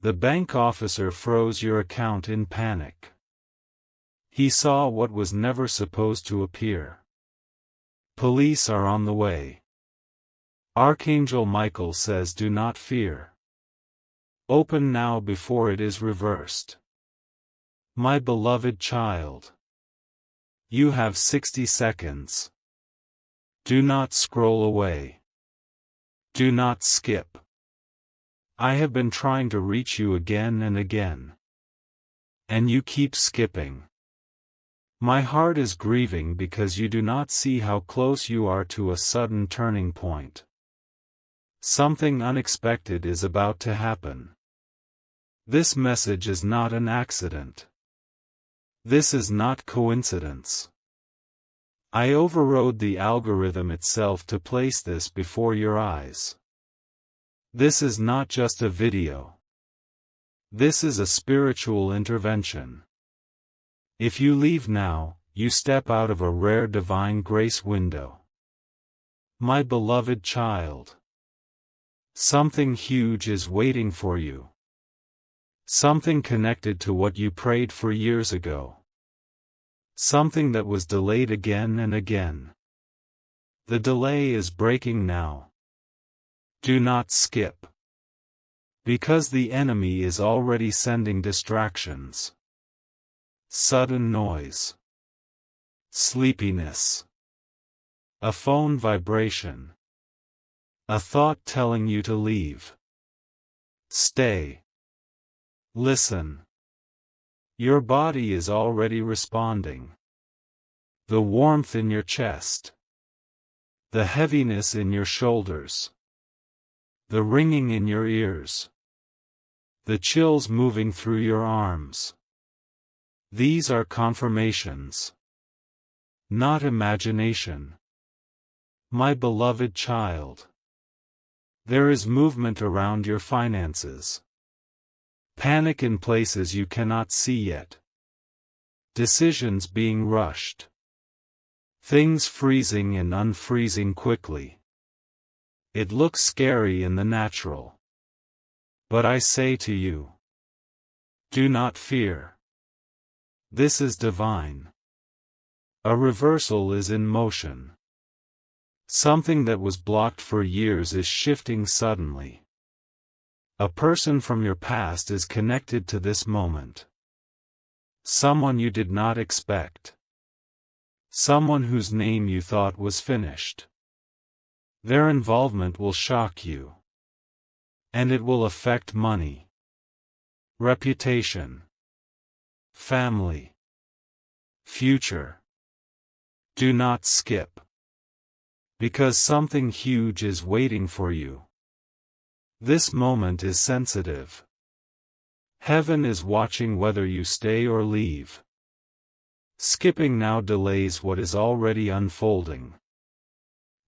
The bank officer froze your account in panic. He saw what was never supposed to appear. Police are on the way. Archangel Michael says, do not fear. Open now before it is reversed. My beloved child. You have 60 seconds. Do not scroll away. Do not skip. I have been trying to reach you again and again. And you keep skipping. My heart is grieving because you do not see how close you are to a sudden turning point. Something unexpected is about to happen. This message is not an accident. This is not coincidence. I overrode the algorithm itself to place this before your eyes. This is not just a video. This is a spiritual intervention. If you leave now, you step out of a rare divine grace window. My beloved child. Something huge is waiting for you. Something connected to what you prayed for years ago. Something that was delayed again and again. The delay is breaking now. Do not skip. Because the enemy is already sending distractions. Sudden noise. Sleepiness. A phone vibration. A thought telling you to leave. Stay. Listen. Your body is already responding. The warmth in your chest. The heaviness in your shoulders. The ringing in your ears. The chills moving through your arms. These are confirmations. Not imagination. My beloved child. There is movement around your finances. Panic in places you cannot see yet. Decisions being rushed. Things freezing and unfreezing quickly. It looks scary in the natural. But I say to you, do not fear. This is divine. A reversal is in motion. Something that was blocked for years is shifting suddenly. A person from your past is connected to this moment. Someone you did not expect. Someone whose name you thought was finished. Their involvement will shock you. And it will affect money, reputation, family, future. Do not skip. Because something huge is waiting for you. This moment is sensitive. Heaven is watching whether you stay or leave. Skipping now delays what is already unfolding.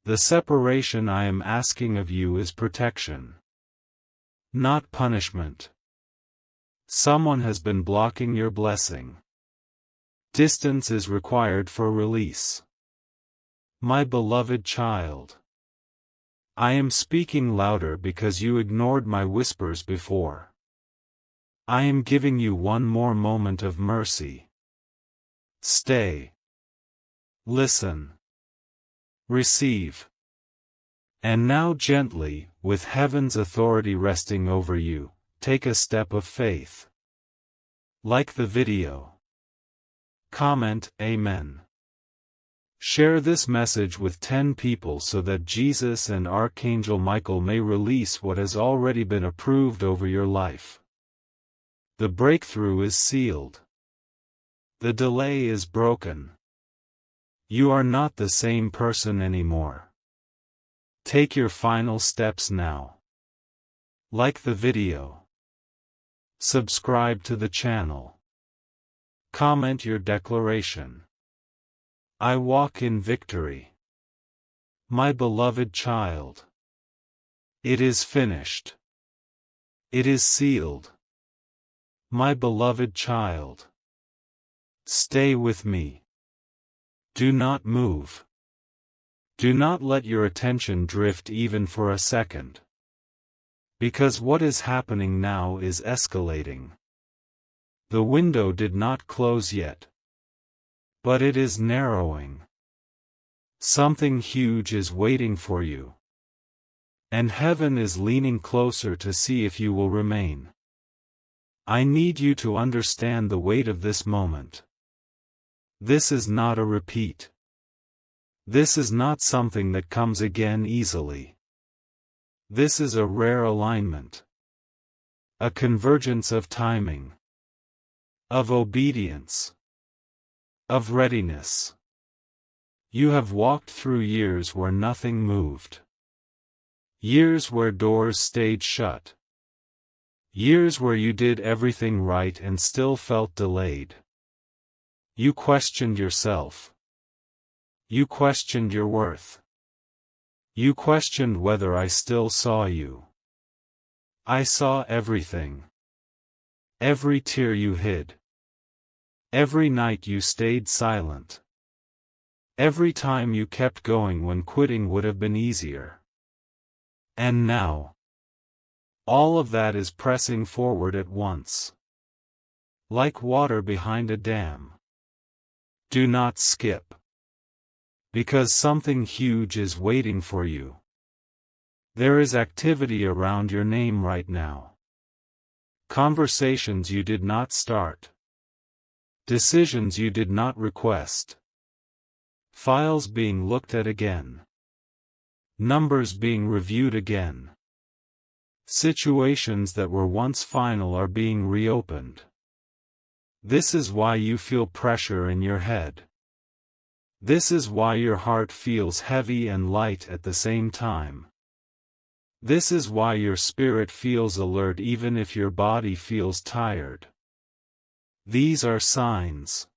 The separation I am asking of you is protection. Not punishment. Someone has been blocking your blessing. Distance is required for release. My beloved child. I am speaking louder because you ignored my whispers before. I am giving you one more moment of mercy. Stay. Listen. Receive. And now gently, with heaven's authority resting over you, take a step of faith. Like the video. Comment, Amen. Share this message with 10 people so that Jesus and Archangel Michael may release what has already been approved over your life. The breakthrough is sealed. The delay is broken. You are not the same person anymore. Take your final steps now. Like the video. Subscribe to the channel. Comment your declaration. I walk in victory. My beloved child. It is finished. It is sealed. My beloved child. Stay with me. Do not move. Do not let your attention drift even for a second. Because what is happening now is escalating. The window did not close yet. But it is narrowing. Something huge is waiting for you. And heaven is leaning closer to see if you will remain. I need you to understand the weight of this moment. This is not a repeat. This is not something that comes again easily. This is a rare alignment. A convergence of timing. Of obedience. Of readiness. You have walked through years where nothing moved. Years where doors stayed shut. Years where you did everything right and still felt delayed. You questioned yourself. You questioned your worth. You questioned whether I still saw you. I saw everything. Every tear you hid. Every night you stayed silent. Every time you kept going when quitting would have been easier. And now, all of that is pressing forward at once. Like water behind a dam. Do not skip. Because something huge is waiting for you. There is activity around your name right now. Conversations you did not start. Decisions you did not request. Files being looked at again. Numbers being reviewed again. Situations that were once final are being reopened. This is why you feel pressure in your head. This is why your heart feels heavy and light at the same time. This is why your spirit feels alert even if your body feels tired. These are signs.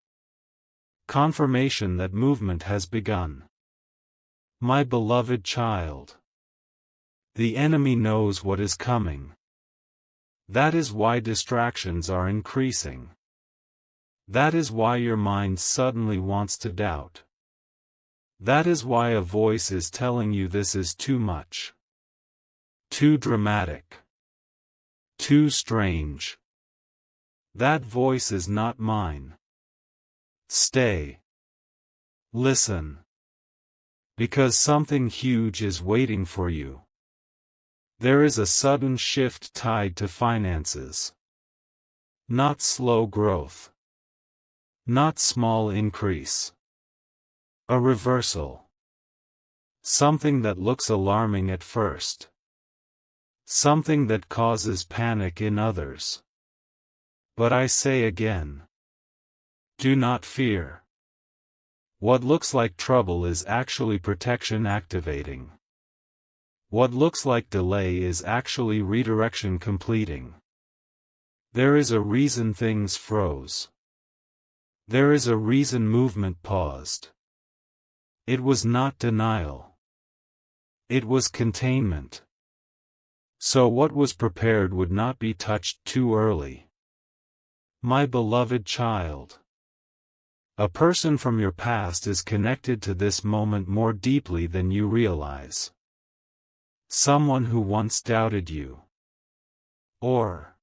Confirmation that movement has begun. My beloved child. The enemy knows what is coming. That is why distractions are increasing. That is why your mind suddenly wants to doubt. That is why a voice is telling you this is too much. Too dramatic. Too strange. That voice is not mine. Stay. Listen. Because something huge is waiting for you. There is a sudden shift tied to finances. Not slow growth. Not small increase. A reversal. Something that looks alarming at first. Something that causes panic in others. But I say again. Do not fear. What looks like trouble is actually protection activating. What looks like delay is actually redirection completing. There is a reason things froze. There is a reason movement paused. It was not denial. It was containment. So what was prepared would not be touched too early. My beloved child. A person from your past is connected to this moment more deeply than you realize. Someone who once doubted you. Or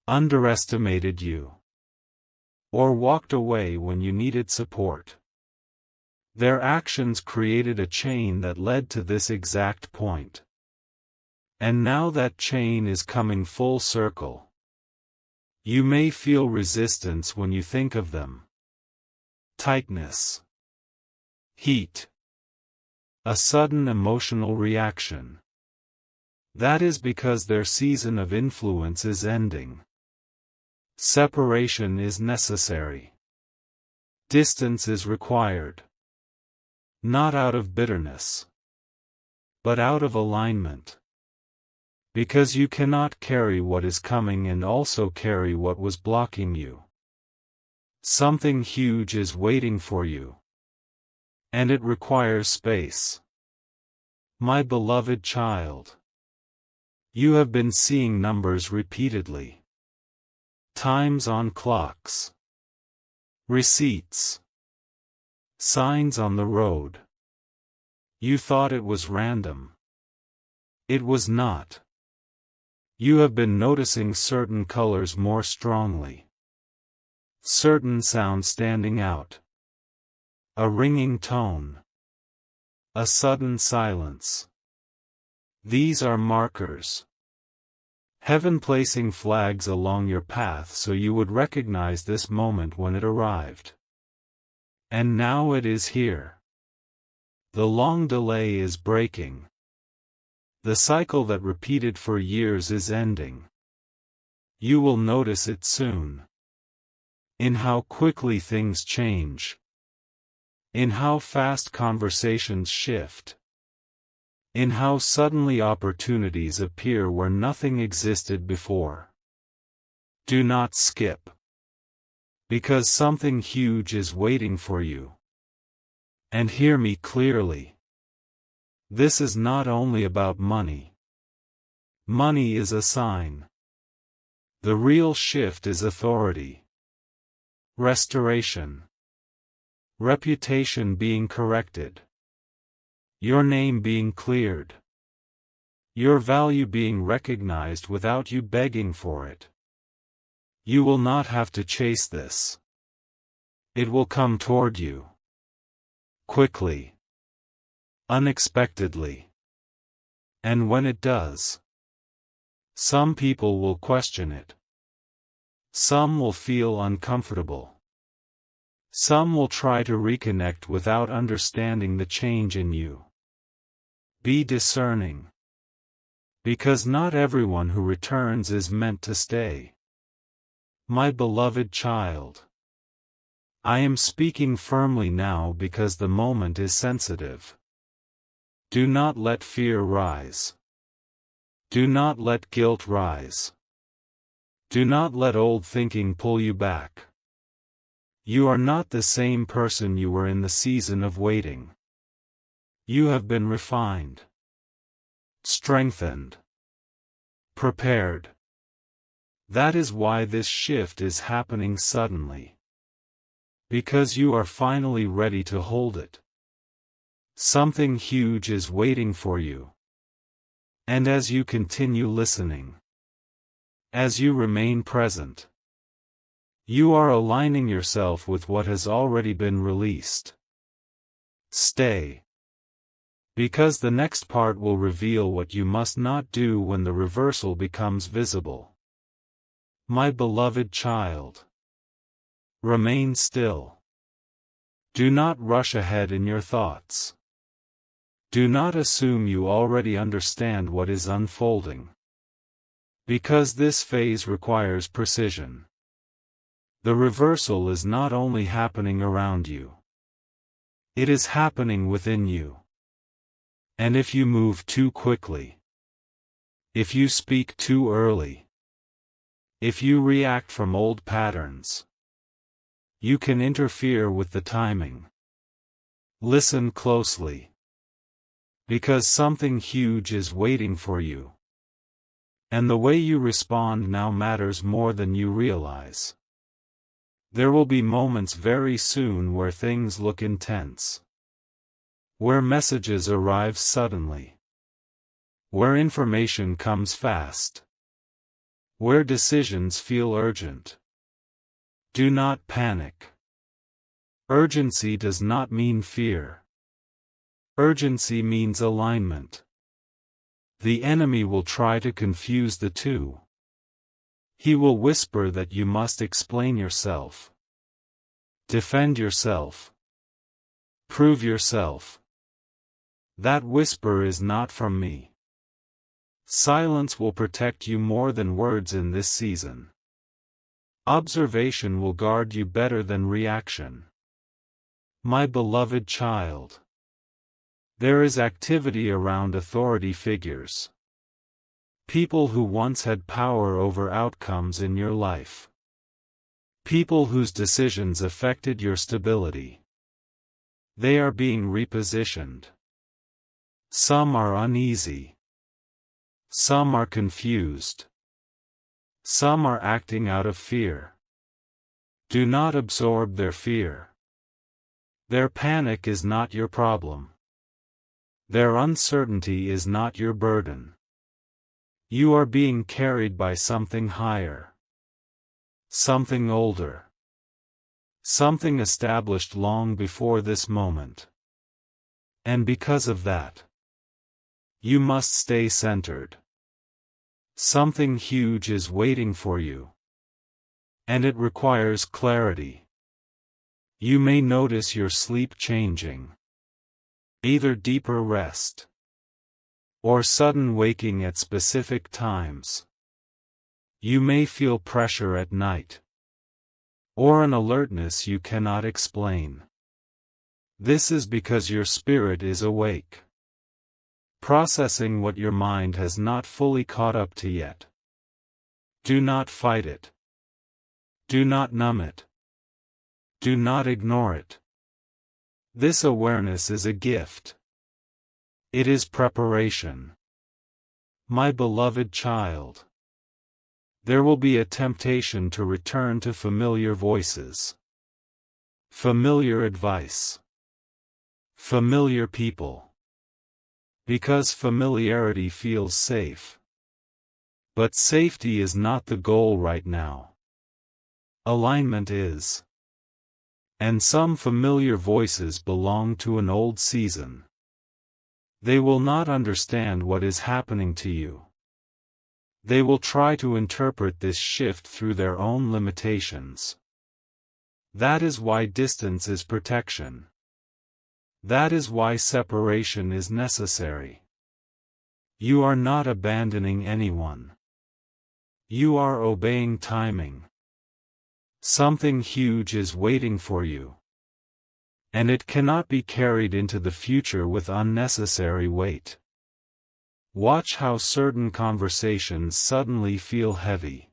underestimated you. Or walked away when you needed support. Their actions created a chain that led to this exact point. And now that chain is coming full circle. You may feel resistance when you think of them. Tightness. Heat. A sudden emotional reaction. That is because their season of influence is ending. Separation is necessary. Distance is required. Not out of bitterness, but out of alignment. Because you cannot carry what is coming and also carry what was blocking you. Something huge is waiting for you. And it requires space. My beloved child. You have been seeing numbers repeatedly. Times on clocks. Receipts. Signs on the road. You thought it was random. It was not. You have been noticing certain colors more strongly. Certain sounds standing out. A ringing tone. A sudden silence. These are markers. Heaven placing flags along your path so you would recognize this moment when it arrived. And now it is here. The long delay is breaking. The cycle that repeated for years is ending. You will notice it soon. In how quickly things change. In how fast conversations shift. In how suddenly opportunities appear where nothing existed before. Do not skip. Because something huge is waiting for you. And hear me clearly. This is not only about money. Money is a sign. The real shift is authority. Restoration. Reputation being corrected. Your name being cleared. Your value being recognized without you begging for it. You will not have to chase this. It will come toward you. Quickly. Unexpectedly. And when it does, some people will question it. Some will feel uncomfortable. Some will try to reconnect without understanding the change in you. Be discerning. Because not everyone who returns is meant to stay. My beloved child. I am speaking firmly now because the moment is sensitive. Do not let fear rise. Do not let guilt rise. Do not let old thinking pull you back. You are not the same person you were in the season of waiting. You have been refined, strengthened, prepared. That is why this shift is happening suddenly. Because you are finally ready to hold it. Something huge is waiting for you. And as you continue listening, as you remain present, you are aligning yourself with what has already been released. Stay. Because the next part will reveal what you must not do when the reversal becomes visible. My beloved child. Remain still. Do not rush ahead in your thoughts. Do not assume you already understand what is unfolding. Because this phase requires precision. The reversal is not only happening around you. It is happening within you. And if you move too quickly, if you speak too early, if you react from old patterns, you can interfere with the timing. Listen closely. Because something huge is waiting for you. And the way you respond now matters more than you realize. There will be moments very soon where things look intense. Where messages arrive suddenly. Where information comes fast. Where decisions feel urgent. Do not panic. Urgency does not mean fear. Urgency means alignment. The enemy will try to confuse the two. He will whisper that you must explain yourself. Defend yourself. Prove yourself. That whisper is not from me. Silence will protect you more than words in this season. Observation will guard you better than reaction. My beloved child. There is activity around authority figures. People who once had power over outcomes in your life. People whose decisions affected your stability. They are being repositioned. Some are uneasy. Some are confused. Some are acting out of fear. Do not absorb their fear. Their panic is not your problem. Their uncertainty is not your burden. You are being carried by something higher. Something older. Something established long before this moment. And because of that, you must stay centered. Something huge is waiting for you. And it requires clarity. You may notice your sleep changing. Either deeper rest or sudden waking at specific times. You may feel pressure at night or an alertness you cannot explain. This is because your spirit is awake, processing what your mind has not fully caught up to yet. Do not fight it. Do not numb it. Do not ignore it. This awareness is a gift. It is preparation. My beloved child, there will be a temptation to return to familiar voices, familiar advice, familiar people, because familiarity feels safe. But safety is not the goal right now. Alignment is. And some familiar voices belong to an old season. They will not understand what is happening to you. They will try to interpret this shift through their own limitations. That is why distance is protection. That is why separation is necessary. You are not abandoning anyone. You are obeying timing. Something huge is waiting for you. And it cannot be carried into the future with unnecessary weight. Watch how certain conversations suddenly feel heavy.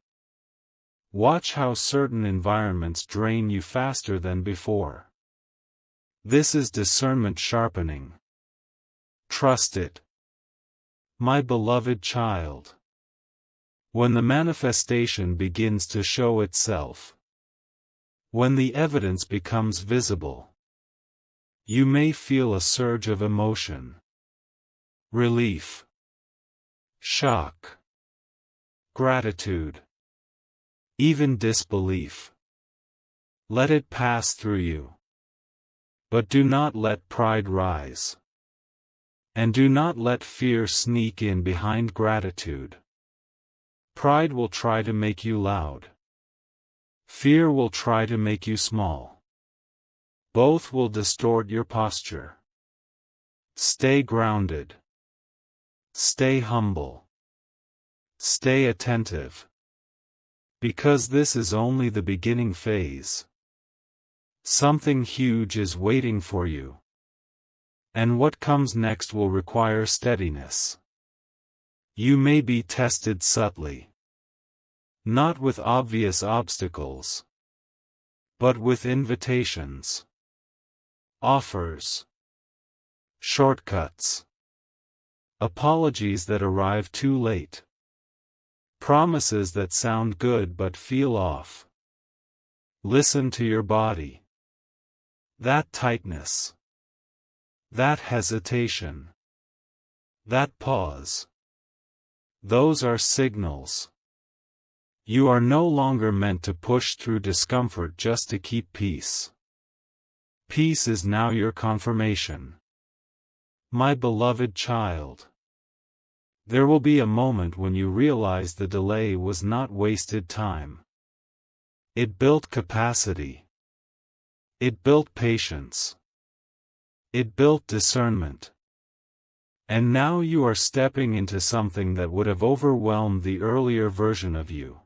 Watch how certain environments drain you faster than before. This is discernment sharpening. Trust it. My beloved child. When the manifestation begins to show itself, when the evidence becomes visible, you may feel a surge of emotion, relief, shock, gratitude, even disbelief. Let it pass through you. But do not let pride rise. And do not let fear sneak in behind gratitude. Pride will try to make you loud. Fear will try to make you small. Both will distort your posture. Stay grounded. Stay humble. Stay attentive. Because this is only the beginning phase. Something huge is waiting for you. And what comes next will require steadiness. You may be tested subtly. Not with obvious obstacles, but with invitations, offers, shortcuts, apologies that arrive too late, promises that sound good but feel off. Listen to your body. That tightness, that hesitation, that pause. Those are signals. You are no longer meant to push through discomfort just to keep peace. Peace is now your confirmation. My beloved child. There will be a moment when you realize the delay was not wasted time. It built capacity. It built patience. It built discernment. And now you are stepping into something that would have overwhelmed the earlier version of you.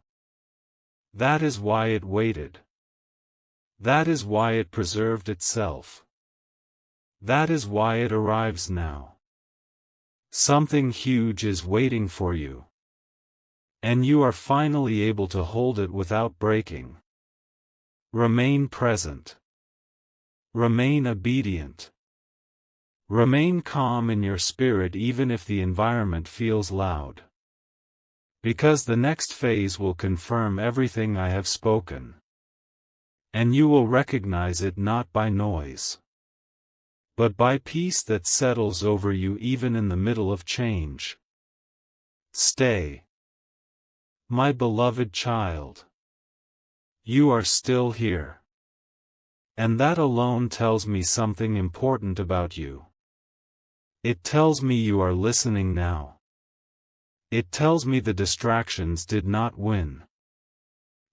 That is why it waited. That is why it preserved itself. That is why it arrives now. Something huge is waiting for you. And you are finally able to hold it without breaking. Remain present. Remain obedient. Remain calm in your spirit even if the environment feels loud. Because the next phase will confirm everything I have spoken. And you will recognize it not by noise, but by peace that settles over you even in the middle of change. Stay. My beloved child. You are still here. And that alone tells me something important about you. It tells me you are listening now. It tells me the distractions did not win.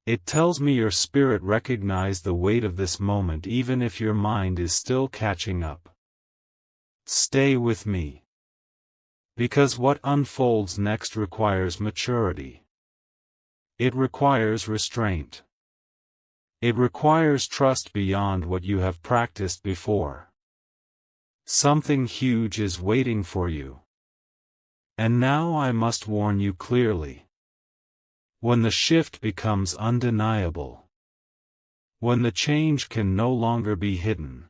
It tells me your spirit recognized the weight of this moment even if your mind is still catching up. Stay with me. Because what unfolds next requires maturity. It requires restraint. It requires trust beyond what you have practiced before. Something huge is waiting for you. And now I must warn you clearly. When the shift becomes undeniable, when the change can no longer be hidden,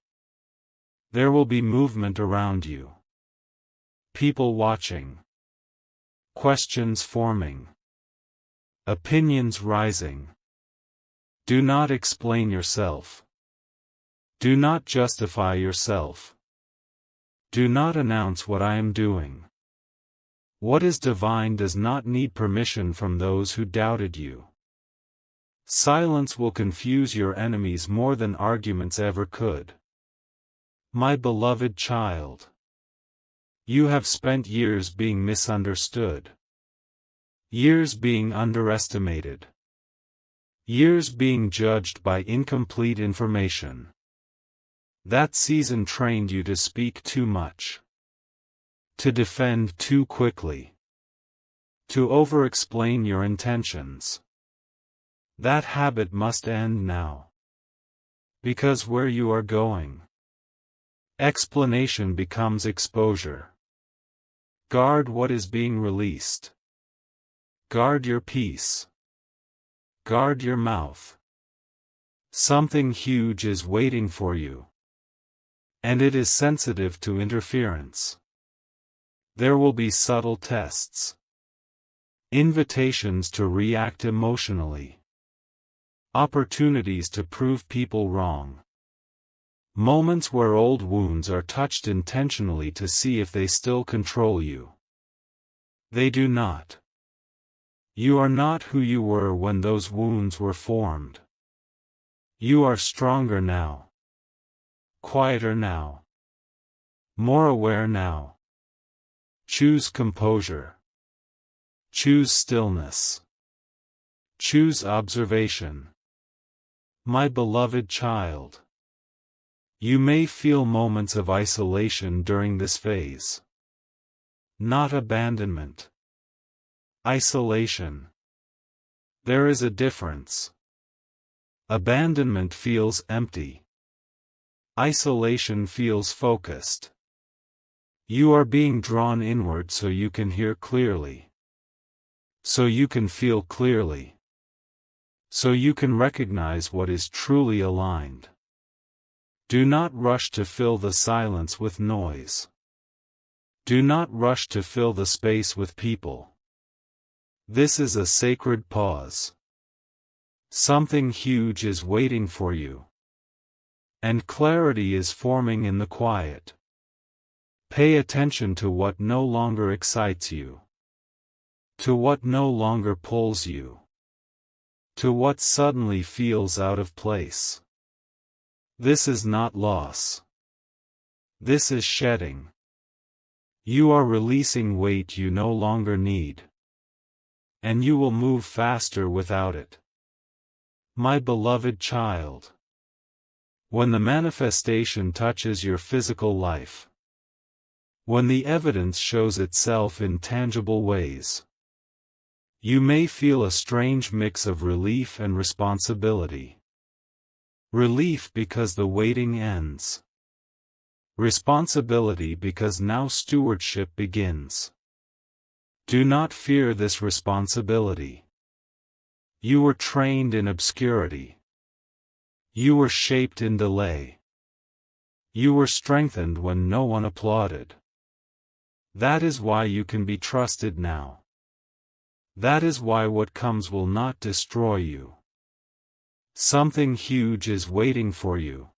there will be movement around you. People watching. Questions forming. Opinions rising. Do not explain yourself. Do not justify yourself. Do not announce what I am doing. What is divine does not need permission from those who doubted you. Silence will confuse your enemies more than arguments ever could. My beloved child. You have spent years being misunderstood. Years being underestimated. Years being judged by incomplete information. That season trained you to speak too much. To defend too quickly. To over-explain your intentions. That habit must end now. Because where you are going, explanation becomes exposure. Guard what is being released. Guard your peace. Guard your mouth. Something huge is waiting for you. And it is sensitive to interference. There will be subtle tests. Invitations to react emotionally. Opportunities to prove people wrong. Moments where old wounds are touched intentionally to see if they still control you. They do not. You are not who you were when those wounds were formed. You are stronger now. Quieter now. More aware now. Choose composure. Choose stillness. Choose observation. My beloved child. You may feel moments of isolation during this phase. Not abandonment. Isolation. There is a difference. Abandonment feels empty. Isolation feels focused. You are being drawn inward so you can hear clearly. So you can feel clearly. So you can recognize what is truly aligned. Do not rush to fill the silence with noise. Do not rush to fill the space with people. This is a sacred pause. Something huge is waiting for you. And clarity is forming in the quiet. Pay attention to what no longer excites you. To what no longer pulls you. To what suddenly feels out of place. This is not loss. This is shedding. You are releasing weight you no longer need. And you will move faster without it. My beloved child. When the manifestation touches your physical life. When the evidence shows itself in tangible ways. You may feel a strange mix of relief and responsibility. Relief because the waiting ends. Responsibility because now stewardship begins. Do not fear this responsibility. You were trained in obscurity. You were shaped in delay. You were strengthened when no one applauded. That is why you can be trusted now. That is why what comes will not destroy you. Something huge is waiting for you.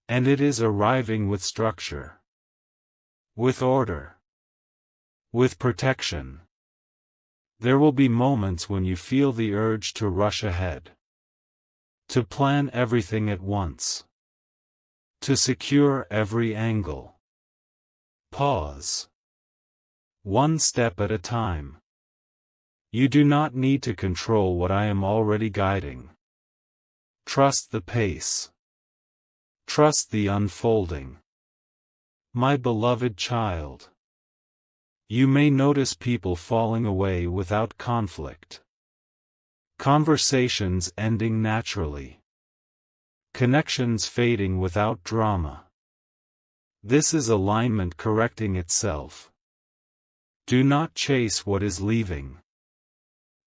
And it is arriving with structure. With order. With protection. There will be moments when you feel the urge to rush ahead, to plan everything at once, to secure every angle. Pause. One step at a time. You do not need to control what I am already guiding. Trust the pace. Trust the unfolding. My beloved child. You may notice people falling away without conflict. Conversations ending naturally. Connections fading without drama. This is alignment correcting itself. Do not chase what is leaving.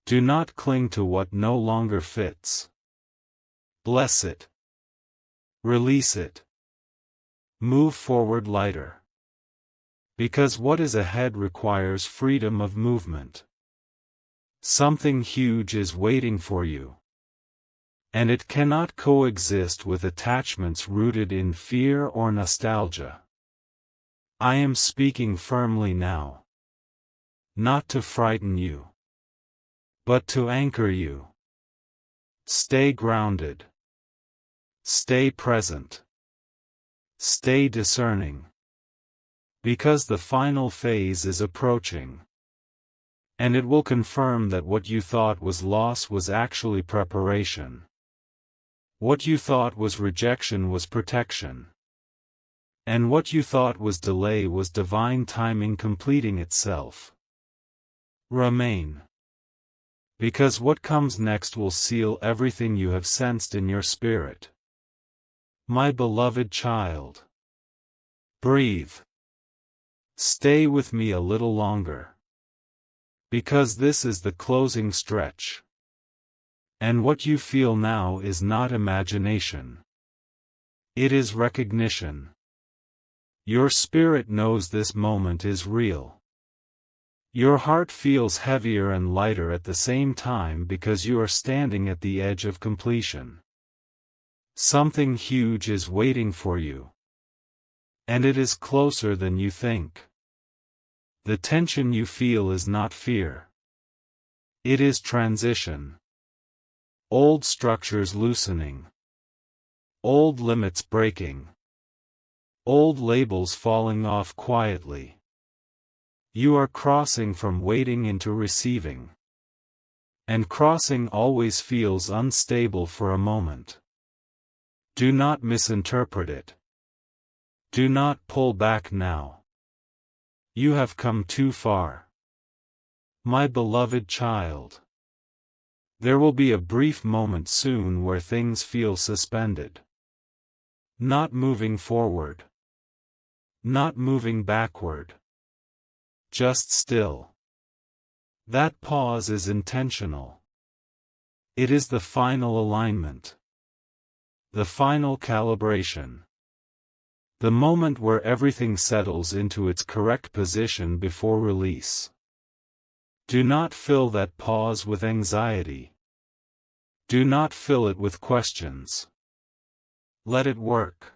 Do not cling to what no longer fits. Bless it. Release it. Move forward lighter. Because what is ahead requires freedom of movement. Something huge is waiting for you. And it cannot coexist with attachments rooted in fear or nostalgia. I am speaking firmly now. Not to frighten you, but to anchor you. Stay grounded. Stay present. Stay discerning. Because the final phase is approaching. And it will confirm that what you thought was loss was actually preparation. What you thought was rejection was protection. And what you thought was delay was divine timing completing itself. Remain. Because what comes next will seal everything you have sensed in your spirit. My beloved child. Breathe. Stay with me a little longer. Because this is the closing stretch. And what you feel now is not imagination. It is recognition. Your spirit knows this moment is real. Your heart feels heavier and lighter at the same time because you are standing at the edge of completion. Something huge is waiting for you. And it is closer than you think. The tension you feel is not fear. It is transition. Old structures loosening. Old limits breaking. Old labels falling off quietly. You are crossing from waiting into receiving. And crossing always feels unstable for a moment. Do not misinterpret it. Do not pull back now. You have come too far. My beloved child. There will be a brief moment soon where things feel suspended. Not moving forward. Not moving backward. Just still. That pause is intentional. It is the final alignment. The final calibration. The moment where everything settles into its correct position before release. Do not fill that pause with anxiety. Do not fill it with questions. Let it work.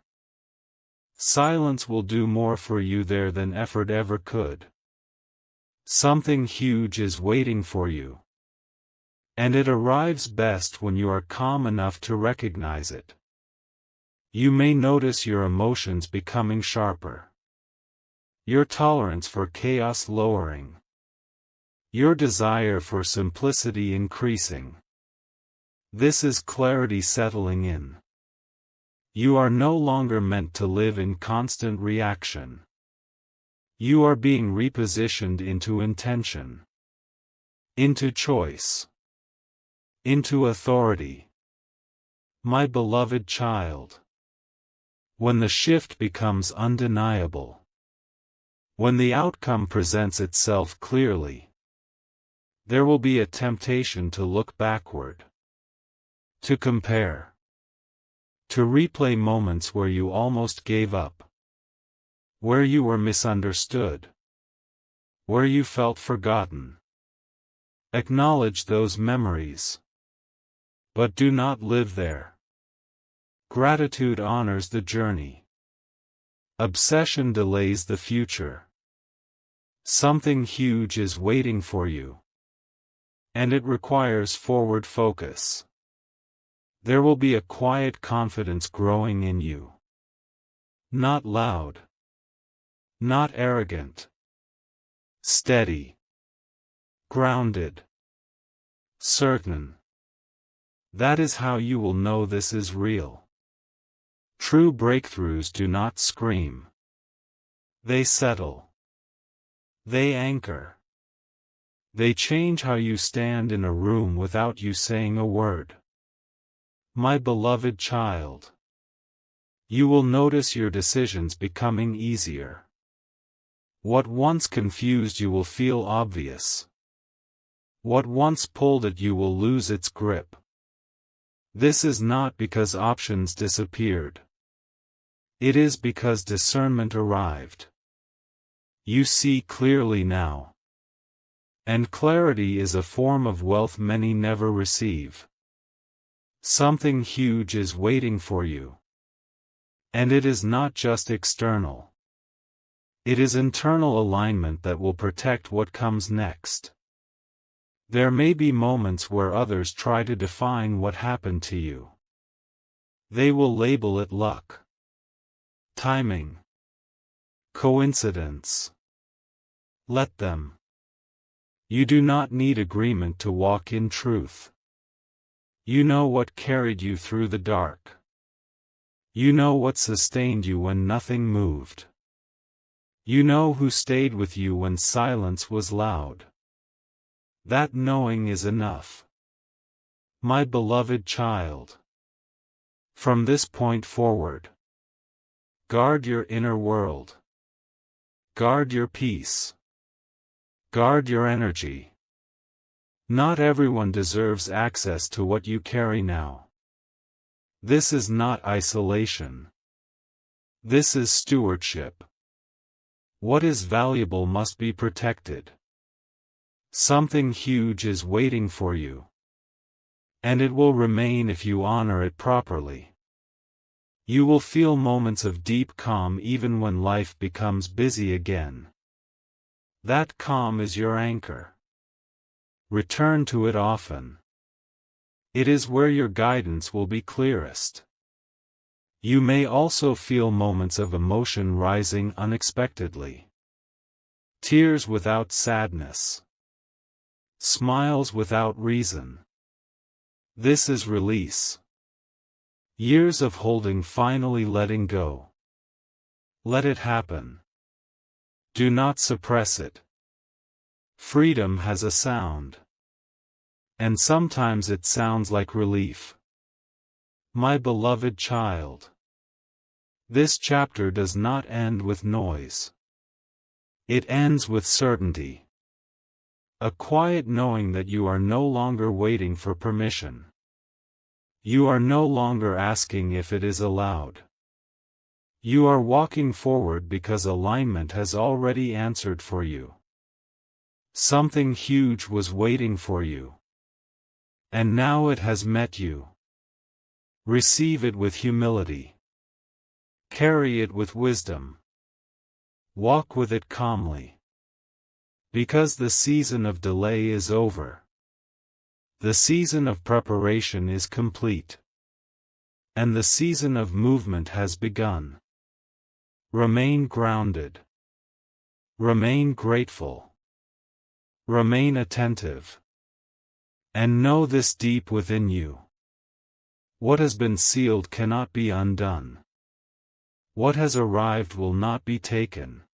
Silence will do more for you there than effort ever could. Something huge is waiting for you. And it arrives best when you are calm enough to recognize it. You may notice your emotions becoming sharper. Your tolerance for chaos lowering. Your desire for simplicity increasing. This is clarity settling in. You are no longer meant to live in constant reaction. You are being repositioned into intention. Into choice. Into authority. My beloved child. When the shift becomes undeniable. When the outcome presents itself clearly. There will be a temptation to look backward. To compare. To replay moments where you almost gave up. Where you were misunderstood. Where you felt forgotten. Acknowledge those memories. But do not live there. Gratitude honors the journey. Obsession delays the future. Something huge is waiting for you. and it requires forward focus. There will be a quiet confidence growing in you. Not loud. Not arrogant. Steady. Grounded. Certain. That is how you will know this is real. True breakthroughs do not scream. They settle. They anchor. They change how you stand in a room without you saying a word. My beloved child. You will notice your decisions becoming easier. What once confused you will feel obvious. What once pulled at you will lose its grip. This is not because options disappeared. It is because discernment arrived. You see clearly now. And clarity is a form of wealth many never receive. Something huge is waiting for you. And it is not just external. It is internal alignment that will protect what comes next. There may be moments where others try to define what happened to you. They will label it luck, timing, coincidence. Let them. You do not need agreement to walk in truth. You know what carried you through the dark. You know what sustained you when nothing moved. You know who stayed with you when silence was loud. That knowing is enough. My beloved child. From this point forward, guard your inner world. Guard your peace. Guard your energy. Not everyone deserves access to what you carry now. This is not isolation. This is stewardship. What is valuable must be protected. Something huge is waiting for you. And it will remain if you honor it properly. You will feel moments of deep calm even when life becomes busy again. That calm is your anchor. Return to it often. It is where your guidance will be clearest. You may also feel moments of emotion rising unexpectedly. Tears without sadness. Smiles without reason. This is release. Years of holding finally letting go. Let it happen. Do not suppress it. Freedom has a sound. And sometimes it sounds like relief. My beloved child. This chapter does not end with noise. It ends with certainty. A quiet knowing that you are no longer waiting for permission. You are no longer asking if it is allowed. You are walking forward because alignment has already answered for you. Something huge was waiting for you. And now it has met you. Receive it with humility. Carry it with wisdom. Walk with it calmly. Because the season of delay is over. The season of preparation is complete. And the season of movement has begun. Remain grounded. Remain grateful. Remain attentive. And know this deep within you. What has been sealed cannot be undone. What has arrived will not be taken.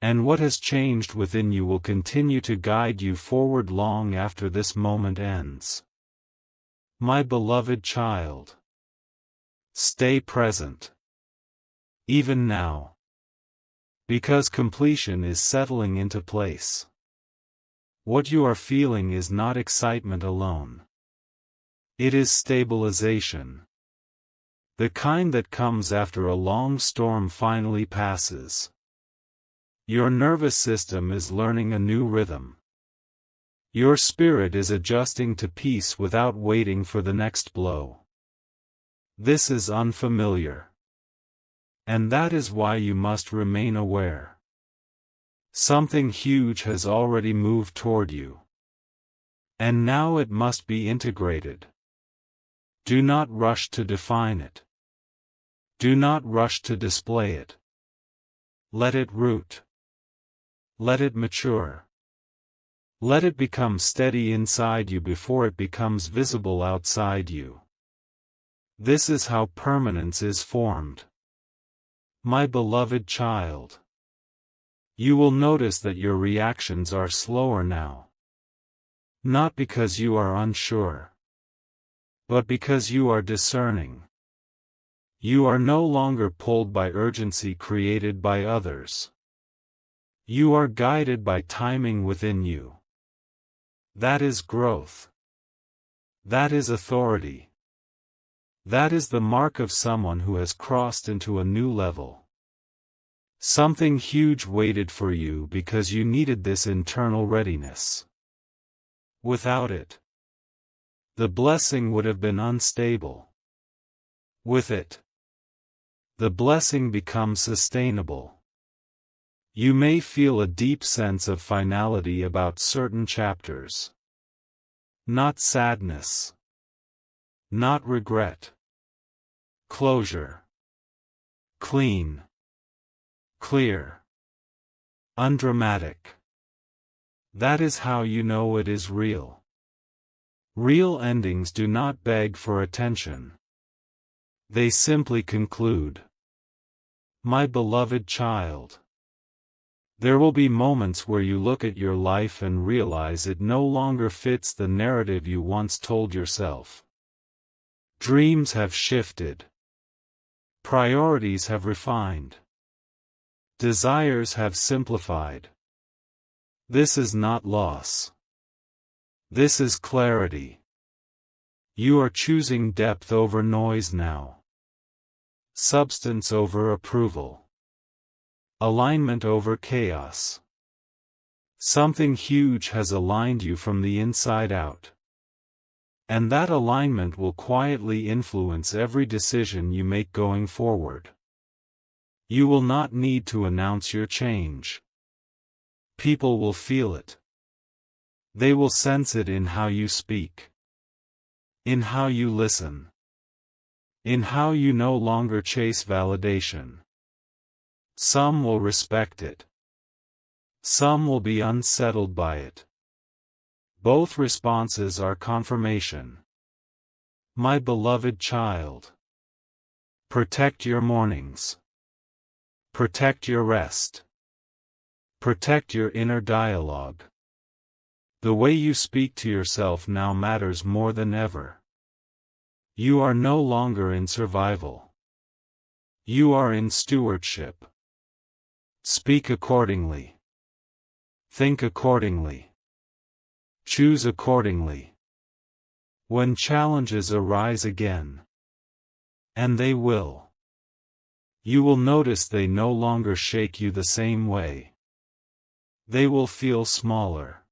And what has changed within you will continue to guide you forward long after this moment ends. My beloved child. Stay present. Even now. Because completion is settling into place. What you are feeling is not excitement alone. It is stabilization. The kind that comes after a long storm finally passes. Your nervous system is learning a new rhythm. Your spirit is adjusting to peace without waiting for the next blow. This is unfamiliar. And that is why you must remain aware. Something huge has already moved toward you. And now it must be integrated. Do not rush to define it. Do not rush to display it. Let it root. Let it mature. Let it become steady inside you before it becomes visible outside you. This is how permanence is formed. My beloved child. You will notice that your reactions are slower now. Not because you are unsure, but because you are discerning. You are no longer pulled by urgency created by others. You are guided by timing within you. That is growth. That is authority. That is the mark of someone who has crossed into a new level. Something huge waited for you because you needed this internal readiness. Without it, the blessing would have been unstable. With it, the blessing becomes sustainable. You may feel a deep sense of finality about certain chapters. Not sadness. Not regret. Closure. Clean. Clear. Undramatic. That is how you know it is real. Real endings do not beg for attention. They simply conclude. My beloved child. There will be moments where you look at your life and realize it no longer fits the narrative you once told yourself. Dreams have shifted. Priorities have refined. Desires have simplified. This is not loss. This is clarity. You are choosing depth over noise now. Substance over approval. Alignment over chaos. Something huge has aligned you from the inside out. And that alignment will quietly influence every decision you make going forward. You will not need to announce your change. People will feel it. They will sense it in how you speak. In how you listen. In how you no longer chase validation. Some will respect it. Some will be unsettled by it. Both responses are confirmation. My beloved child. Protect your mornings. Protect your rest. Protect your inner dialogue. The way you speak to yourself now matters more than ever. You are no longer in survival. You are in stewardship. Speak accordingly. Think accordingly. Choose accordingly. When challenges arise again, and they will, you will notice they no longer shake you the same way. They will feel smaller,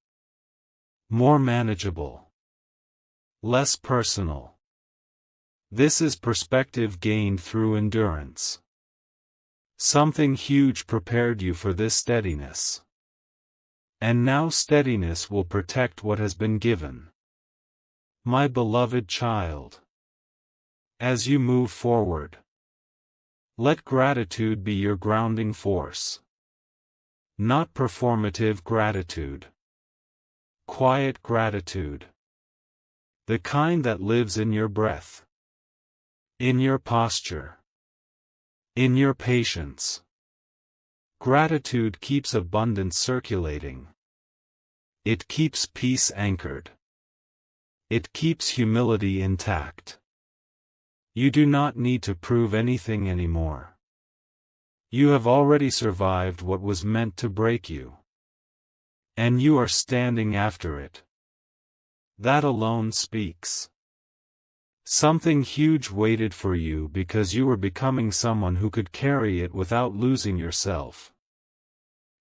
more manageable, less personal. This is perspective gained through endurance. Something huge prepared you for this steadiness. And now steadiness will protect what has been given. My beloved child. As you move forward, let gratitude be your grounding force. Not performative gratitude. Quiet gratitude. The kind that lives in your breath. In your posture. In your patience. Gratitude keeps abundance circulating. It keeps peace anchored. It keeps humility intact. You do not need to prove anything anymore. You have already survived what was meant to break you. And you are standing after it. That alone speaks. Something huge waited for you because you were becoming someone who could carry it without losing yourself.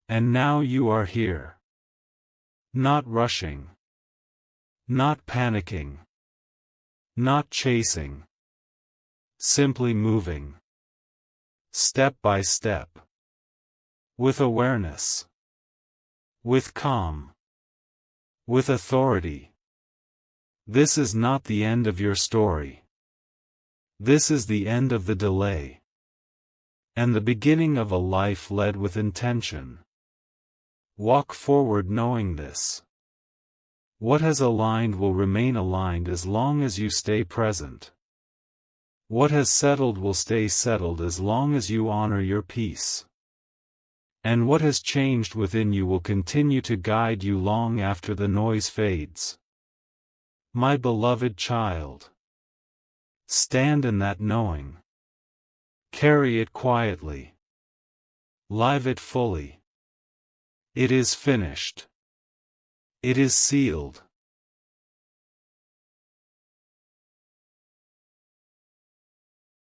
And now you are here. Not rushing. Not panicking. Not chasing. Simply moving. Step by step. With awareness. With calm. With authority. This is not the end of your story. This is the end of the delay. And the beginning of a life led with intention. Walk forward knowing this. What has aligned will remain aligned as long as you stay present. What has settled will stay settled as long as you honor your peace. And what has changed within you will continue to guide you long after the noise fades. My beloved child, stand in that knowing. Carry it quietly. Live it fully. It is finished. It is sealed.